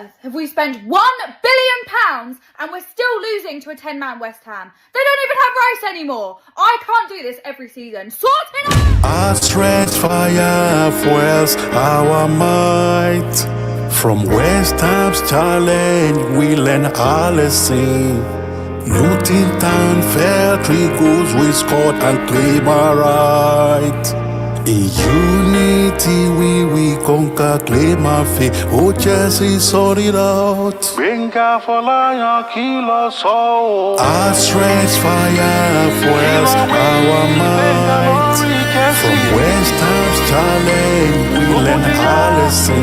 earth have we spent £1 billion and we're still losing to a 10-man West Ham? They don't even have rice anymore. I can't do this every season. Sort it out! Our strength, fire, fuels our might. From West Ham's challenge, we learn our lesson. Luton Town fair 3 goals we scored and claim our right. In unity we conquer, claim our faith. Oh, Chelsea, sort it out. Our strength, fire, fuels our might. From West Ham's challenge, we learn our lesson.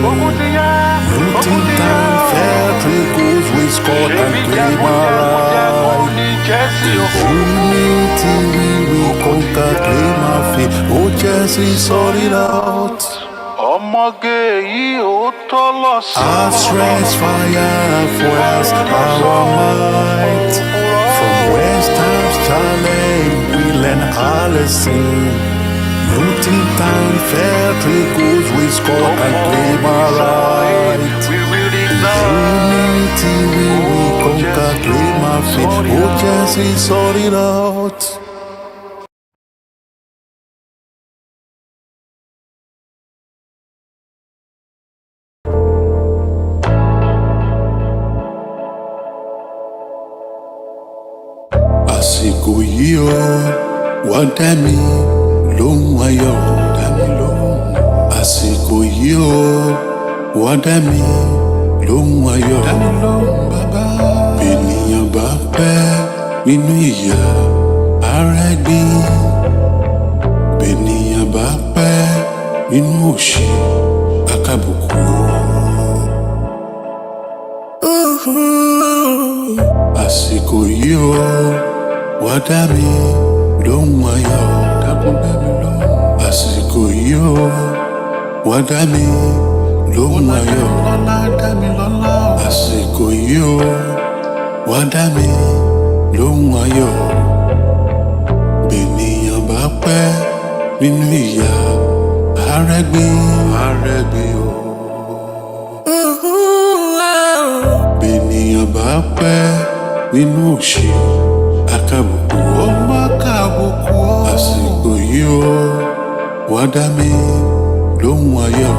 Luton Town fair 3 goals we scored and claim our right. Unity we conquer, claim our faith. Oh, Chelsea, sort it out. Our strength, fire, fuels our might. From West Ham's challenge, we learn our lesson. Luton Town fair 3 goals we score and claim our right. Unity we conquer, claim our faith. Oh, Chelsea, sort it out. Àsìkò yìí o, wá dá mi lóhùn ayọ̀, dá mi lóhùn. Àsìkò yìí o, wá dá mi lóhùn ayọ̀, dá mi lóhùn bàbá. Bènìyàn bá pẹ́ nínú ìyà, ara ẹ̀gbin. Bènìyàn bá pẹ́ nínú òṣì, akábùkù. Àsìkò yìí o, wá dá mi lóhùn ayọ̀, dákun dá mi lóhùn. Àsìkò yìí o, wá dá mi lóhùn ayọ̀, dá mi lọ́lá. Àsìkò yìí o, wá dá mi lóhùn ayọ̀. Bènìyàn bá pẹ́ nínú ìyà, arẹ́gbin o. Bènìyàn bá pẹ́ nínú òṣì, akábùkù ó má kábùkù ó. Àsìkò yìí o, wá dá mi lóhùn ayọ̀.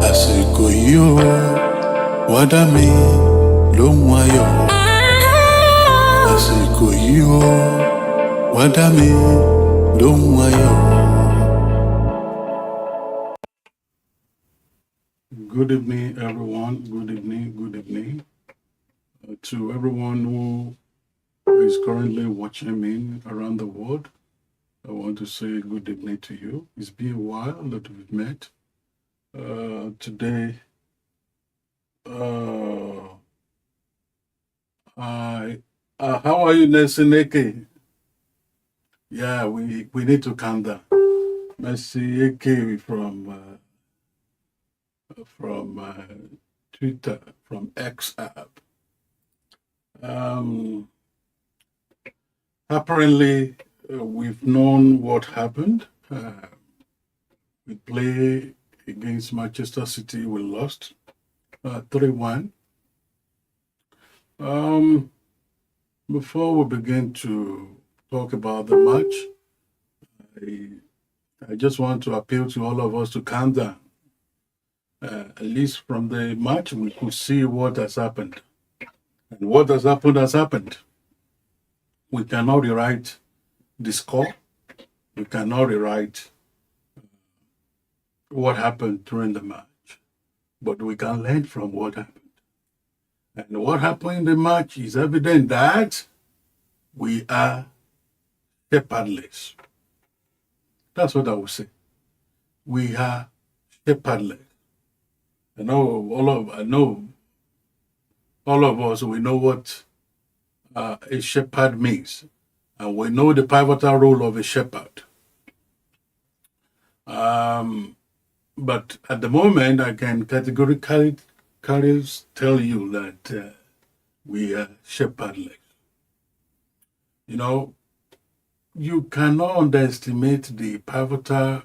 Àsìkò yìí o, wá dá mi lóhùn ayọ̀. Àsìkò yìí o, wá dá mi lóhùn ayọ̀. Good evening, everyone. Good evening. Good evening. To everyone who is currently watching me around the world, I want to say good evening to you. It's been a while that we've met. Today, how are you, Nelson Eke? Yeah, we need to calm down. Mercy Eke from Twitter, from X app. Apparently, we've known what happened. We play against Manchester City. We lost 3-1. Before we begin to talk about the match, I just want to appeal to all of us to calm down. At least from the match, we could see what has happened. And what has happened has happened. We cannot rewrite the score. We cannot rewrite what happened during the match. But we can learn from what happened. And what happened in the match is evident that we are shephardless. That's what I would say. We are shepherdless. I know all of us, we know what a shepherd means, and we know the pivotal role of a shepherd. But at the moment, I can categorically tell you that we are shepherdless. You know, you cannot underestimate the pivotal,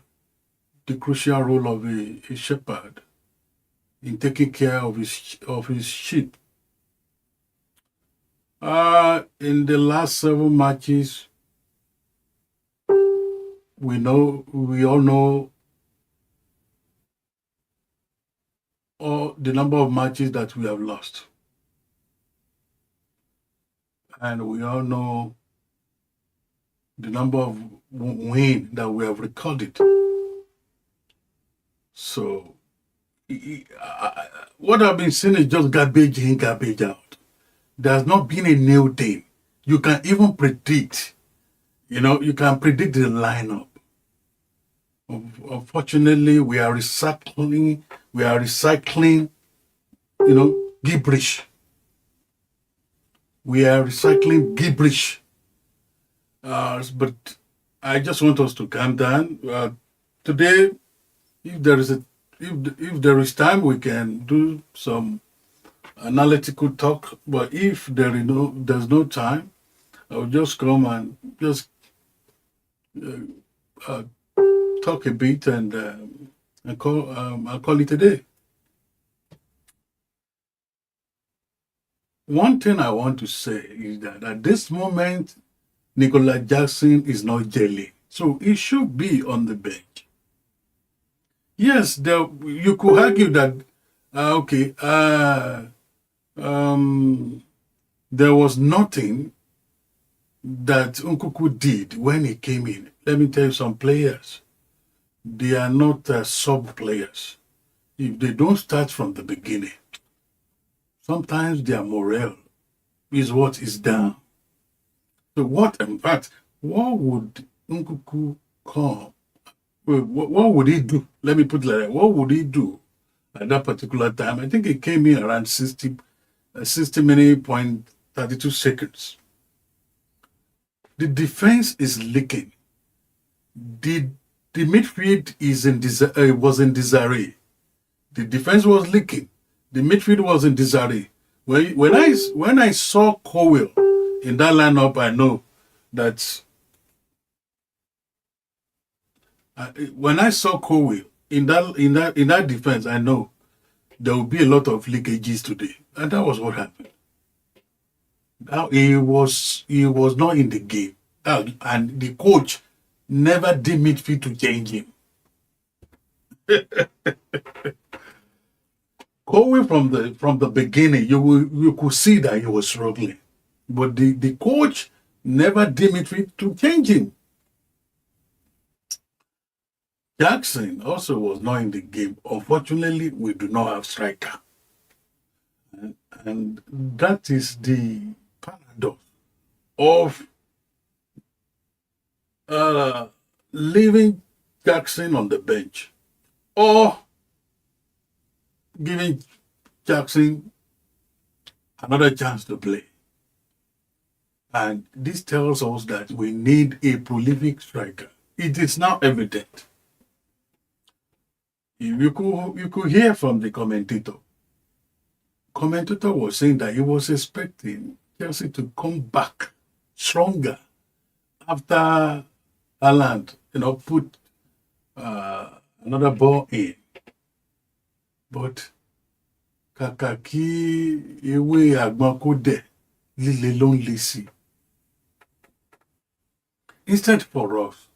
the crucial role of a shepherd. in taking care of his sheep. In the last 7 matches, we all know all the number of matches that we have lost, and we all know the number of wins that we have recorded. So, what I've been seeing is just garbage in, garbage out. There's not been a new thing. You can even predict. You can predict the lineup. Unfortunately, we are recycling. Gibberish. We are recycling gibberish. But I just want us to calm down. Today, if there is time, we can do some analytical talk. But if there's no time, I'll just come and just talk a bit and I'll call it a day. One thing I want to say is that at this moment, Nicolas Jackson is not gelling, so he should be on the bench. Yes, you could argue that there was nothing that Nkuku did when he came in. Let me tell you, some players, they are not sub players. If they don't start from the beginning, sometimes their morale is what is down. So what would Nkuku come? What would he do? Let me put it like that. What would he do at that particular time? I think he came in around 60 minutes, 32 seconds. The defense is leaking. The midfield was in disarray. The defense was leaking. The midfield was in disarray. When I saw Cowell in that lineup, I know that. When I saw Cowell in that defense, I know there will be a lot of leakages today, and that was what happened. Now he was not in the game, and the coach never did midfield to change him. Cowell from the beginning, you could see that he was struggling, but the coach never did midfield to change him. Jackson also was not in the game. Unfortunately, we do not have striker. And that is the paradox of leaving Jackson on the bench or giving Jackson another chance to play. And this tells us that we need a prolific striker. It is now evident. You could hear from the commentator. Commentator was saying that he was expecting Chelsea to come back stronger after Haaland, put another ball in. But Kakaki ewe agbankode lile ló ń le sí. Instead for us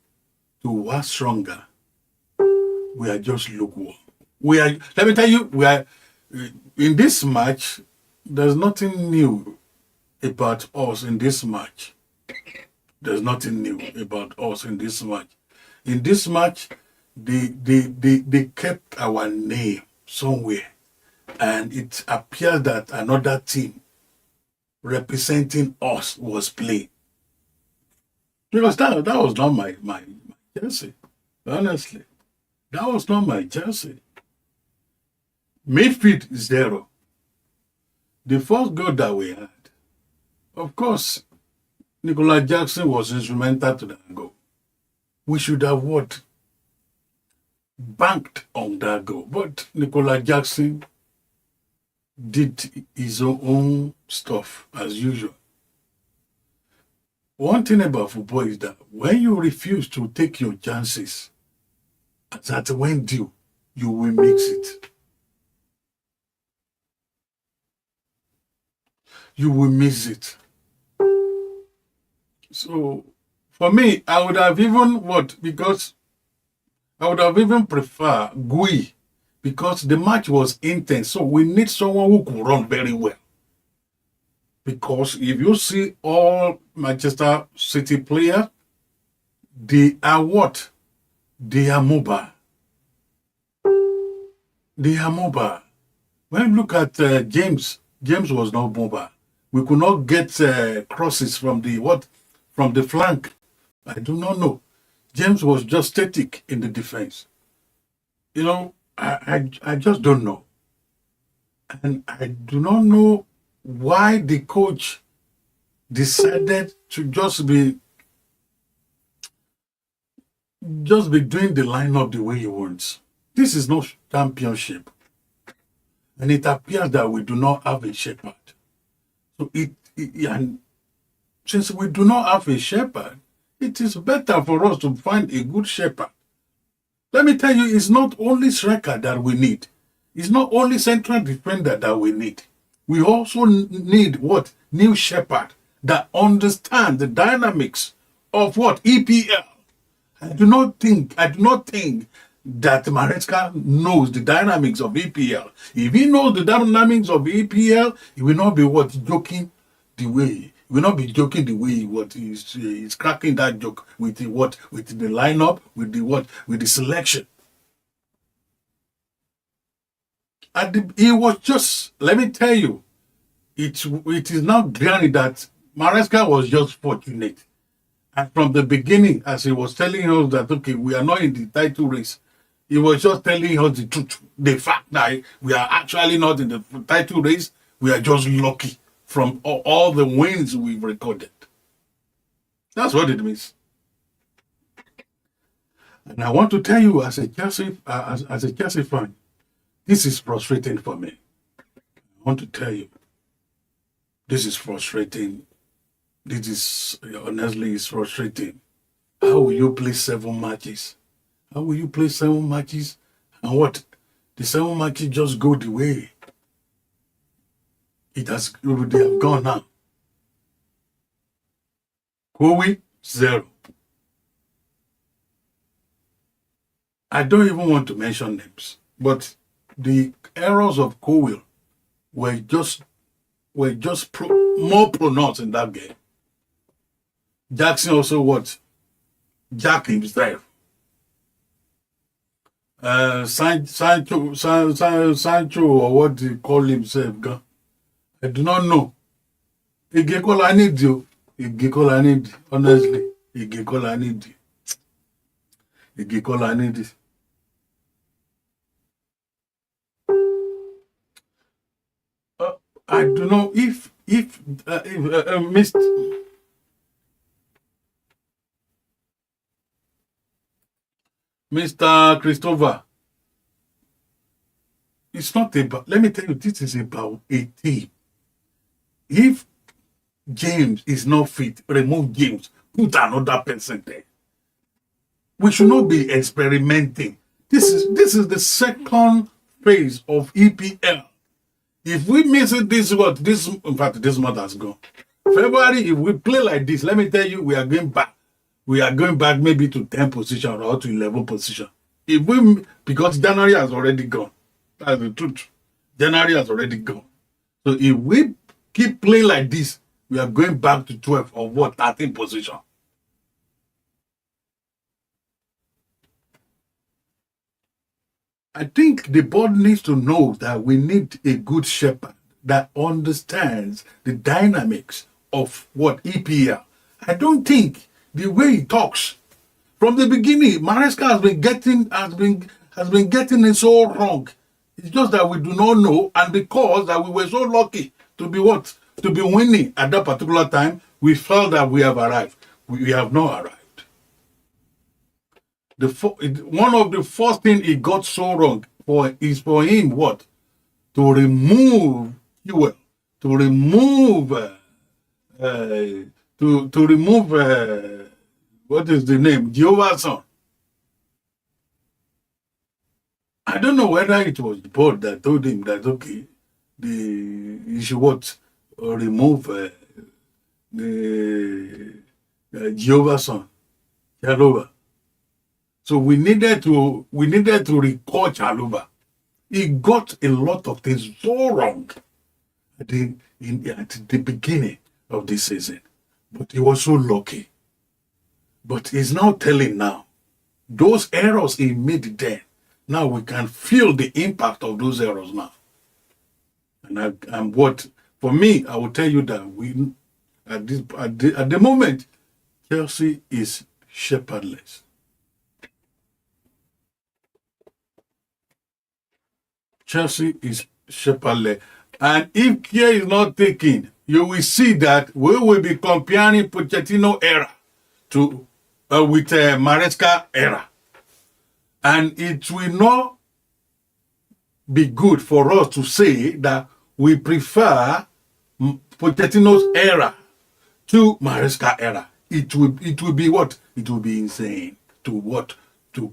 to work stronger, we are just lukewarm. Let me tell you, we are in this match. There's nothing new about us in this match. There's nothing new about us in this match. In this match, they kept our name somewhere, and it appears that another team representing us was playing. Because that was not my Chelsea, honestly. That was not my Chelsea. Midfield 0. The first goal that we had, of course, Nicolas Jackson was instrumental to that goal. We should have banked on that goal. But Nicolas Jackson did his own stuff as usual. One thing about football is that when you refuse to take your chances, that when due, you will mix it. you will miss it. So for me, I would have even because I would have even preferred Gui because the match was intense. So we need someone who could run very well. Because if you see all Manchester City players, they are what? They are mobile. They are mobile. When you look at James was not mobile. We could not get crosses from the flank. I do not know. James was just static in the defense. You know, I just don't know. And I do not know why the coach decided to just be doing the lineup the way he wants. This is not championship. And it appears that we do not have a shepherd. So and since we do not have a shepherd, it is better for us to find a good shepherd. Let me tell you, it's not only striker that we need. It's not only central defender that we need. We also need what? New shepherd that understand the dynamics of what? EPL. I do not think that Maresca knows the dynamics of EPL. If he knows the dynamics of EPL, he will not be joking the way. He will not be joking the way he's cracking that joke with the lineup, with the selection. He was just, let me tell you, it is now granted that Maresca was just fortunate. And from the beginning, as he was telling us that, okay, we are not in the title race, he was just telling us the truth. The fact that we are actually not in the title race, we are just lucky from all the wins we've recorded. That's what it means. And I want to tell you, as a Chelsea fan, this is frustrating for me. I want to tell you, this is frustrating. This is, honestly, it's frustrating. How will you play 7 matches? How will you play 7 matches? And what? The 7 matches just go the way they have gone now. Kowi, 0. I don't even want to mention names, but the errors of Kowi were just more pronounced in that game. Jackson also Jack himself. Sancho or what they call himself. I do not know. Igekola need you. Igekola need. Honestly, Igekola need. Igekola need. I don't know if Mr. Christopher, it's not about, let me tell you, this is about a team. If James is not fit, remove James, put another person there. We should not be experimenting. This is the second phase of EPL. If we miss it in fact, this month has gone. February, if we play like this, let me tell you, we are going back. We are going back maybe to 10 position or to 11 position. Because January has already gone. That's the truth. January has already gone. So if we keep playing like this, we are going back to 12 or 13 position. I think the board needs to know that we need a good shepherd that understands the dynamics of EPL. I don't think the way he talks from the beginning, Maresca has been getting it so wrong. It's just that we do not know, and because that we were so lucky to be winning at that particular time, we felt that we have arrived. We have not arrived. One of the first things he got so wrong is for him to remove fuel, to remove what is the name? Jehovah's Son. I don't know whether it was the board that told him that, okay, he should remove the Jehovah's son, Chalobah. So we needed to recall Chalobah. He got a lot of things so wrong at the beginning of this season, but he was so lucky. But he's now telling now those errors he made then. Now we can feel the impact of those errors now. And what for me, I will tell you that we at the moment, Chelsea is shepherdless. Chelsea is shepherdless. And if care is not taken, you will see that we will be comparing Pochettino era to with Maresca era. And it will not be good for us to say that we prefer Pochettino's era to Maresca era. It will be what? It will be insane to do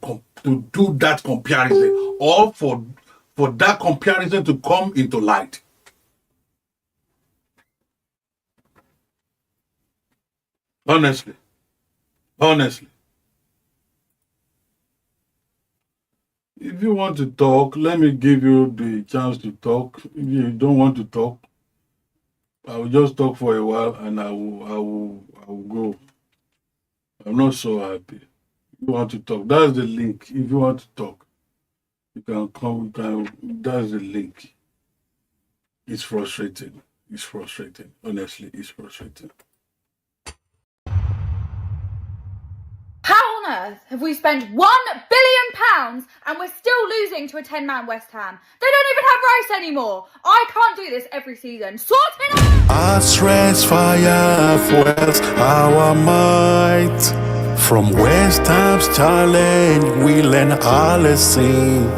that comparison, or for that comparison to come into light. Honestly. If you want to talk, let me give you the chance to talk. If you don't want to talk, I will just talk for a while and I will go. I'm not so happy. If you want to talk, that's the link. If you want to talk, you can come. That's the link. It's frustrating. Honestly, it's frustrating. How on earth have we spent £1 billion and we're still losing to a 10-man West Ham? They don't even have rice anymore. I can't do this every season. Sort it out! Our strength, fire, fuels our might. From West Ham's challenge, we learn our lesson.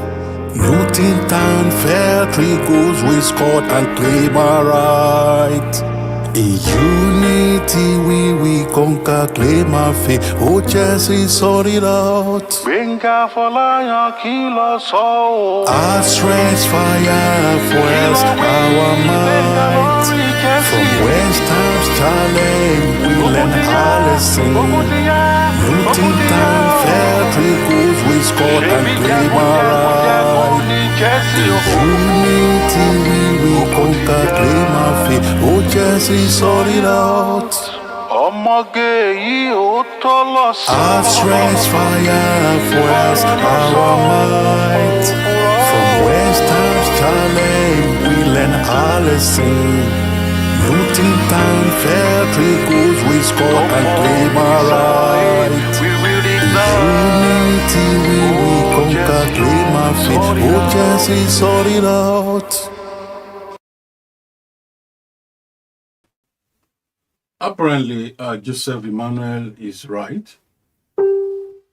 Luton Town fair 3 goals we scored and claim our right. In unity we conquer, claim our faith. Oh, Chelsea, sort it out. Our strength, fire, fuels our might. From West Ham's challenge, we learn our lesson. Luton Town fair 3 goals we scored and claim our right. In unity we conquer, claim our faith. Oh, Chelsea, sort it out. Our strength, fire, fuels our might. From West Ham's challenge, we learn our lesson. Luton Town fair 3 goals we score and claim our right. Unity we conquer, claim our faith. Oh, Chelsea, sort it out. Apparently, Joseph Emmanuel is right.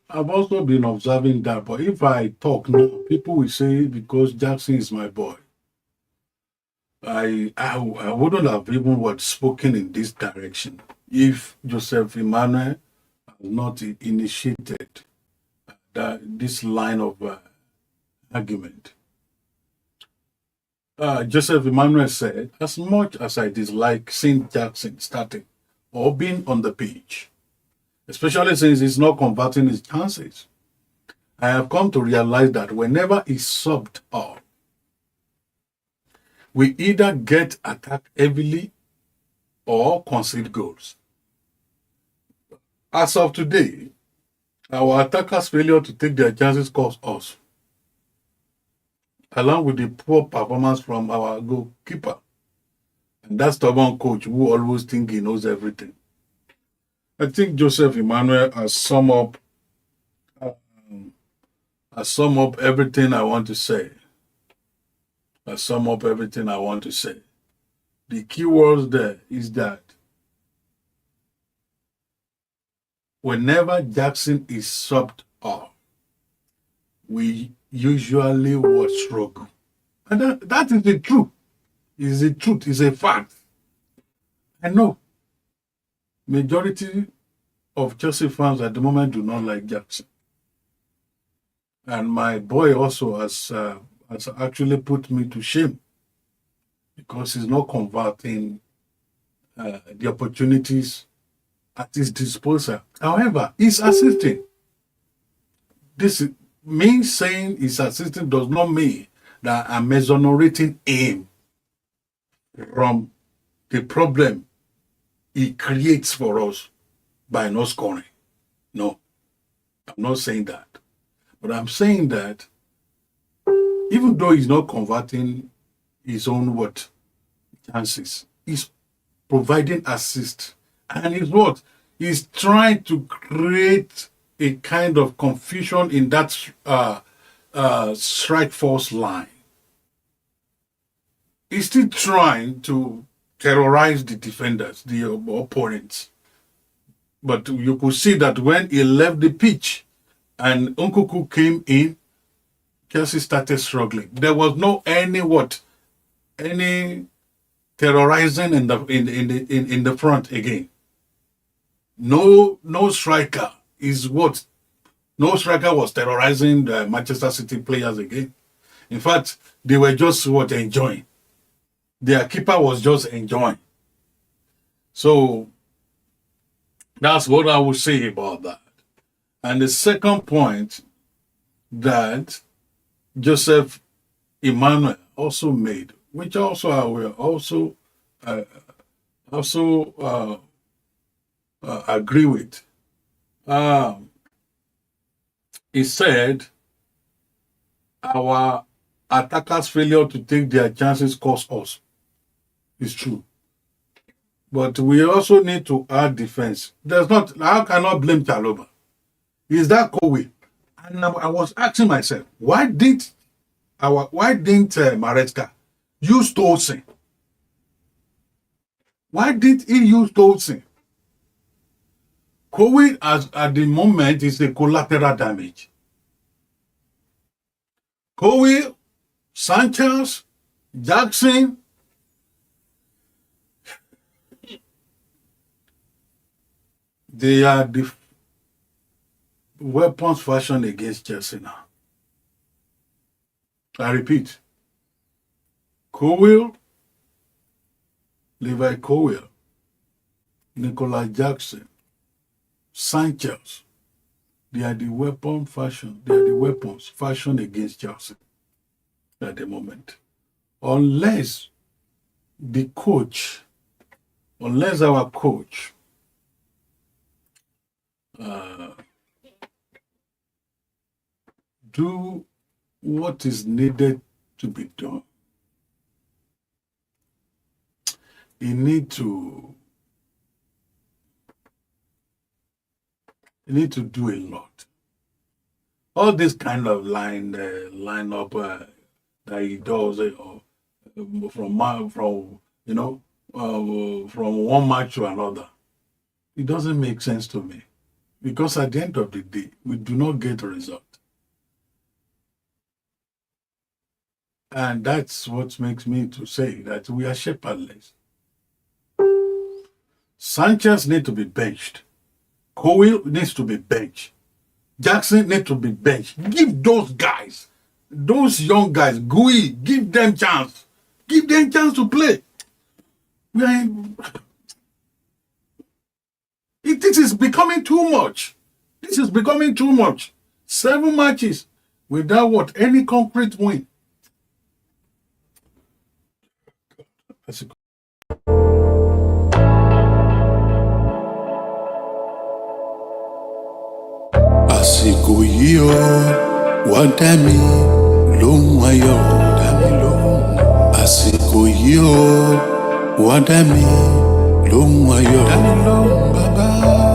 I've also been observing that, but if I talk now, people will say because Jackson is my boy. I wouldn't have even spoken in this direction if Joseph Emmanuel has not initiated this line of argument. Joseph Emmanuel said, as much as I dislike seeing Jackson starting or being on the pitch, especially since he's not converting his chances, I have come to realize that whenever he's subbed off, we either get attacked heavily or concede goals. As of today, our attackers' failure to take their chances cost us, along with the poor performance from our goalkeeper and that stubborn coach who always thinks he knows everything. I think Joseph Emmanuel has summed up everything I want to say. The key words there is that whenever Jackson is subbed off, we usually will struggle. And that is the truth. It's the truth. It's a fact. I know majority of Chelsea fans at the moment do not like Jackson. And my boy also has actually put me to shame because he's not converting the opportunities at his disposal. However, he's assisting. This me saying he's assisting does not mean that I'm exonerating him from the problem he creates for us by not scoring. No, I'm not saying that. But I'm saying that even though he's not converting his own chances, he's providing assist. And he's He's trying to create a kind of confusion in that strike force line. He's still trying to terrorize the defenders, the opponents. But you could see that when he left the pitch and Nkunku came in, Chelsea started struggling. There was no any terrorizing in the front again. No striker no striker was terrorizing the Manchester City players again. In fact, they were just enjoying. Their keeper was just enjoying. So that's what I would say about that. And the second point that Joseph Emmanuel also made, which also I will also agree with. He said our attackers' failure to take their chances cost us. It's true. But we also need to add defense. I cannot blame Chaloba. Is that Kowe? And I was asking myself, why didn't Maresca use Tolson? Why did he use Tolson? Kowe at the moment is a collateral damage. Kowe, Sanchez, Jackson, they are the weapons fashioned against Chelsea now. I repeat, Cowell, Levi Cowell, Nicolas Jackson, Sanchez, they are the weapons fashioned against Chelsea at the moment. Unless our coach do what is needed to be done. You need to do a lot. All this kind of line up that he does from one match to another, it doesn't make sense to me, because at the end of the day, we do not get a result. And that's what makes me to say that we are shepherdless. Sanchez needs to be benched. Cowell needs to be benched. Jackson needs to be benched. Give those guys, those young guys, Gui, give them chance. Give them chance to play. This is becoming too much. This is becoming too much. 7 matches without any concrete win. That's a àsìkò yìí o wá dá mi lóhùn ayọ̀, dá mi lóhùn. Àsìkò yìí o wá dá mi lóhùn ayọ̀, dá mi lóhùn bàbá.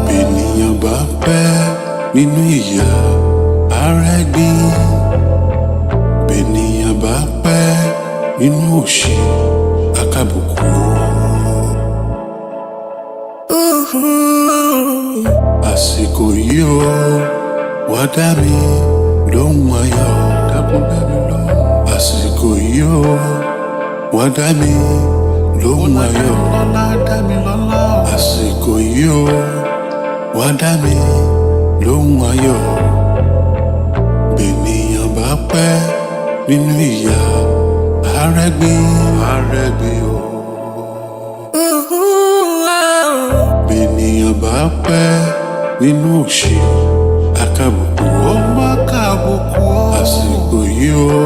Bènìyàn bá pẹ́ nínú ìyà ara ẹ̀gbin, bènìyàn bá pẹ́ nínú òṣì akábùkù. Àsìkò yìí o wá dá mi lóhùn ayọ̀, dákun dá mi lóhùn. Àsìkò yìí o wá dá mi lóhùn ayọ̀, dá mi lọ́lá. Àsìkò yìí o wá dá mi lóhùn ayọ̀. Bènìyàn bá pẹ́ nínú ìyà arẹ́gbin o. Bènìyàn bá pẹ́ nínú òṣì, àkàbùkù ó má kàbùkù ó. Àsìkò yìí ó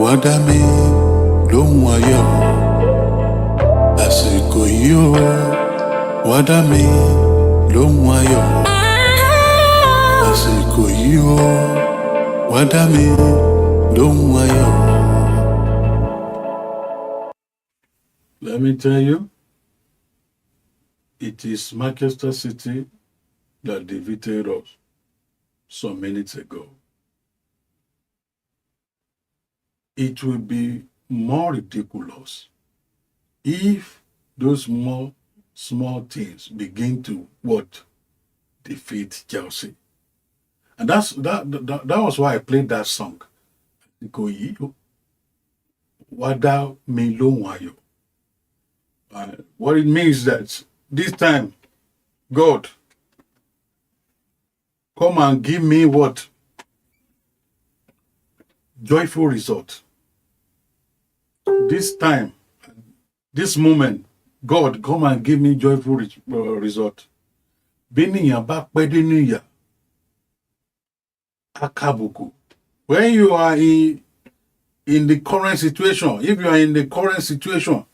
wá dá mi lóhùn ayọ̀. Àsìkò yìí ó wá dá mi lóhùn ayọ̀. Àsìkò yìí ó wá dá mi lóhùn ayọ̀. Let me tell you, it is Manchester City that defeated us some minutes ago. It will be more ridiculous if those small things begin to defeat Chelsea. And that was why I played that song. Go yí wada mi lóhùn ayọ̀. What it means that this time, God, come and give me what? Joyful result. This time, this moment, God, come and give me joyful result. Bènìyàn bá pẹ́ nínú ìyà, àkàbùkù. When you are in the current situation, if you are in the current situation,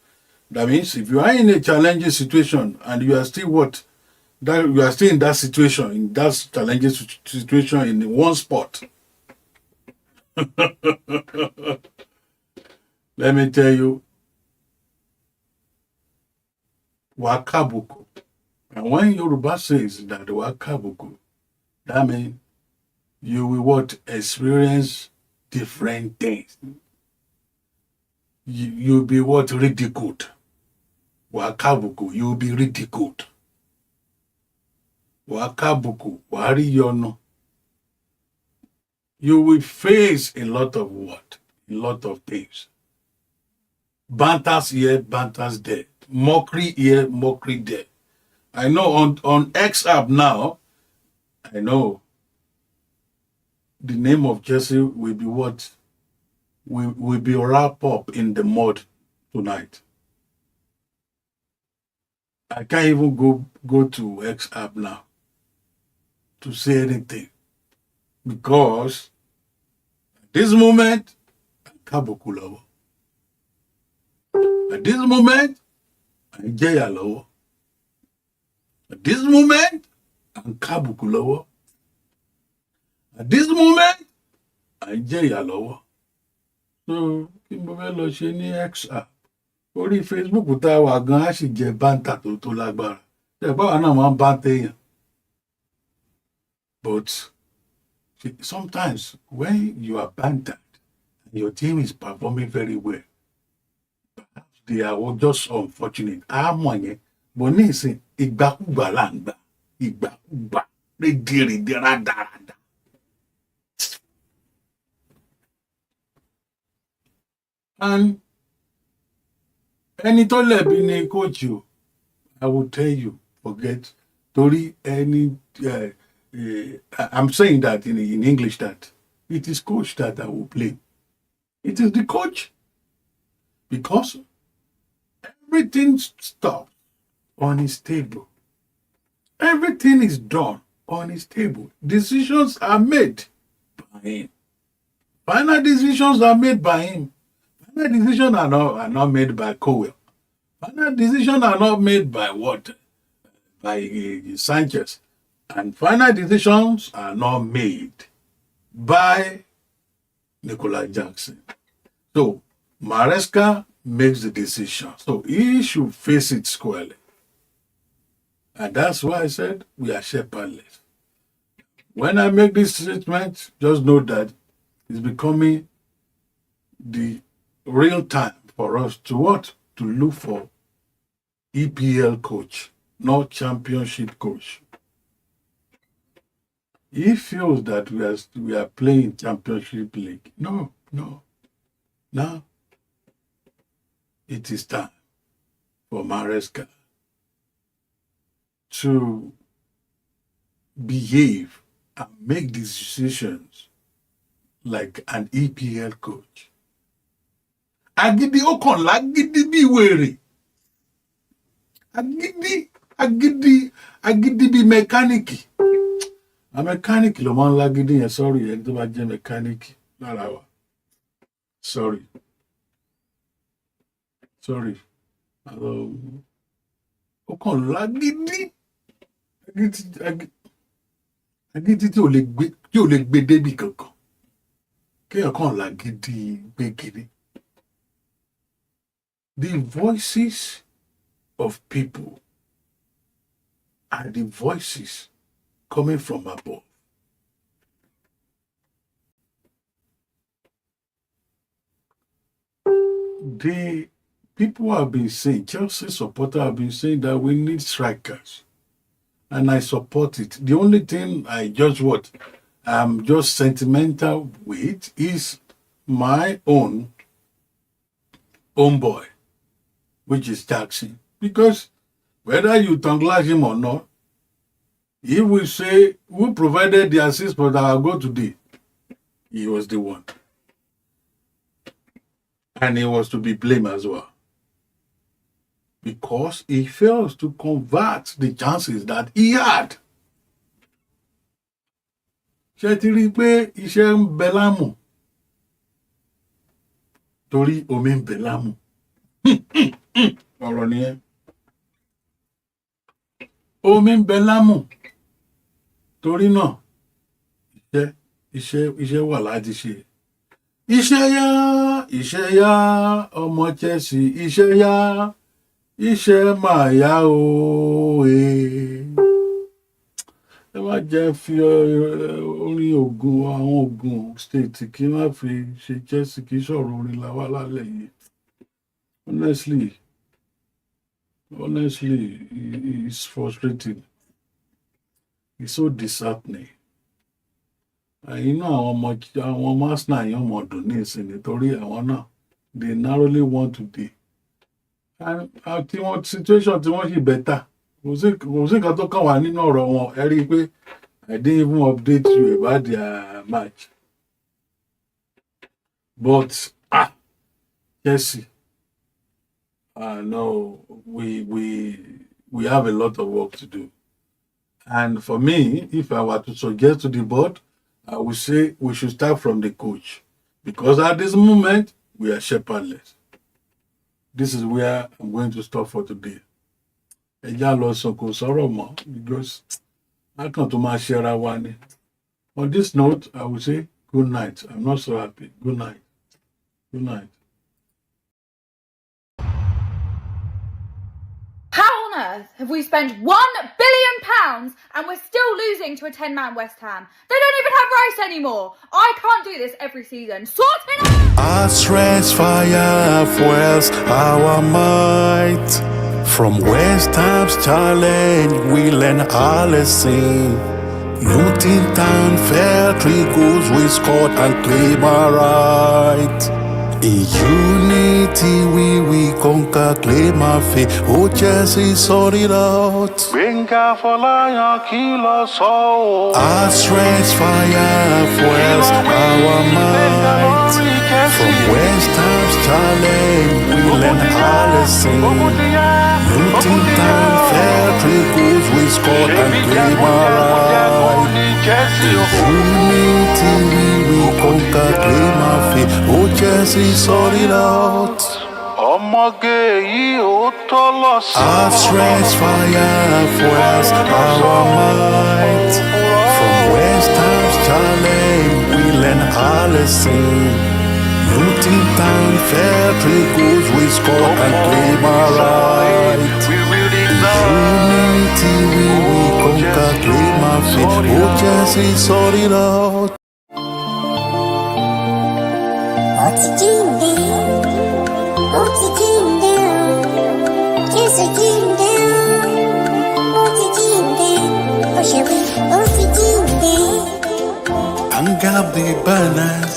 that means if you are in a challenging situation and you are still you are still in that situation, in that challenging situation in one spot. Let me tell you, wakabuku. And when Yoruba says that wakabuku, that means you will experience different things. You'll be ridiculed. Wakabuku, you'll be ridiculed. Wakabuku, wariyono. You will face a lot of A lot of things. Banters here, banters there. Mockery here, mockery there. I know on X app now, I know the name of Jesse will be will be wrapped up in the mud tonight. I can't even go to X app now to say anything because at this moment, Kabukulawo. At this moment, I'm Jayalawo. At this moment, I'm Kabukulawo. At this moment, I'm Jayalawo. So, kí mo fẹ́ lọ ṣe ní X app. Orí Facebook tá a wà gan á sì jẹ báńtà tó lágbára. Ṣé báwa náà máa ń bá téèyàn? But sometimes when you are bantered and your team is performing very well, perhaps they are just unfortunate. Àmọ́ yẹn, bọ̀ ní ìsìn ìgbàkúgbà là ń gbà. Ìgbàkúgbà rédèrèdè rádaràdà. And ẹni tó lẹ̀bi ni coach o, I will tell you, forget. Torí ẹni, I'm saying that in English that it is coach that I will blame. It is the coach. Because everything stops on his table. Everything is done on his table. Decisions are made by him. Final decisions are made by him. Final decisions are not made by Cowell. Final decisions are not made by what? By Sanchez. And final decisions are not made by Nicola Jackson. So Maresca makes the decision. So he should face it squarely. And that's why I said we are shepherdless. When I make this statement, just know that it's becoming the real time for us to look for EPL coach, not championship coach. He feels that we are playing championship league. No. Now it is time for Maresca to behave and make decisions like an EPL coach. Agídí ó kàn lágídí bí wèrè. agídí bíi mẹkáníìkì. A mẹkáníìkì ló máa ń lágídí yẹn, sorry, ẹni tó bá jẹ́ mẹkáníìkì lára wa. Sorry. Ó kàn lágídí. Agídí tí ò lè gbé débì kankan. Kéèyàn kàn lágídí gbé kiri. The voices of people are the voices coming from above. The people have been saying, Chelsea supporters have been saying that we need strikers. And I support it. The only thing I'm just sentimental with is my own boy, which is Jackson. Because whether you tongue-lash him or not, he will say, who provided the assist for our goal today? He was the one. And he was to be blamed as well. Because he fails to convert the chances that he had. Ṣé ti rí pé iṣẹ́ ń bẹ lámù? Torí omi ń bẹ lámù. Ọ̀rọ̀ nìyẹn. Omi ń bẹ lámù. Torí náà, iṣẹ́ wà láti ṣe. Iṣẹ́ yá, ọmọ Chelsea, iṣẹ́ yá, iṣẹ́ máa yá ooo. Ẹ má jẹ́ fi orin àwọn Ògùn state kí n má fi ṣe Chelsea kí sọ̀rọ̀ orin làwa lálẹ́ yìí. Honestly, it's frustrating. It's so disheartening. Àwọn ọmọ Arsenal yẹn mọ̀ dùn ní ìsìn nítorí àwọn náà they narrowly won today. And situation tí wọ́n ṣì better. Kò sí nǹkan tó kàn wá nínú ọ̀rọ̀ wọn. Ẹ rí i pé I didn't even update you about their match. But Chelsea, no, we have a lot of work to do. And for me, if I were to suggest to the board, I would say we should start from the coach. Because at this moment, we are shepherdless. This is where I'm going to stop for today. Because I can't to share one. On this note, I will say good night. I'm not so happy. Good night. Good night. How on earth have we spent £1 billion and we're still losing to a 10-man West Ham? They don't even have rice anymore. I can't do this every season. Sort it out! Our strength, fire, fuels our might. From West Ham's challenge, we learn our lesson. Luton Town fair, 3 goals we scored and claim our right. In unity we conquer, claim our faith. Oh, Chelsea, sort it out. Our strength, fire, fuels our might. From West Ham's challenge, we learn our lesson. Luton Town fair, 3 goals we scored and claim our right. Unity we conquer, claim our faith. Oh, Chelsea, sort it out. Our strength, fire, fuels our might. From West Ham's challenge, we learn our lesson. Luton Town fair, 3 goals we scored and claim our right. Unity we conquer, claim our faith. Oh, Chelsea, sort it out. Hang up the banners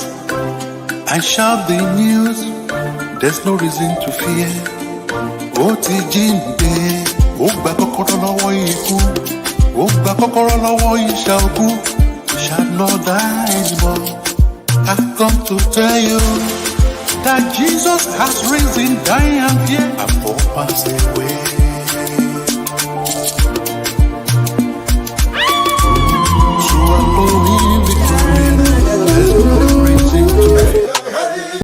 and shout the news. There's no reason to fear. Ó ti jíǹde, ó gba kọ́kọ́rọ́ lọ́wọ́ ikú, ó gba kọ́kọ́rọ́ lọ́wọ́ ìṣà òkú. Shall not die anymore. I've come to tell you that Jesus has risen, dying and here, and all pass away.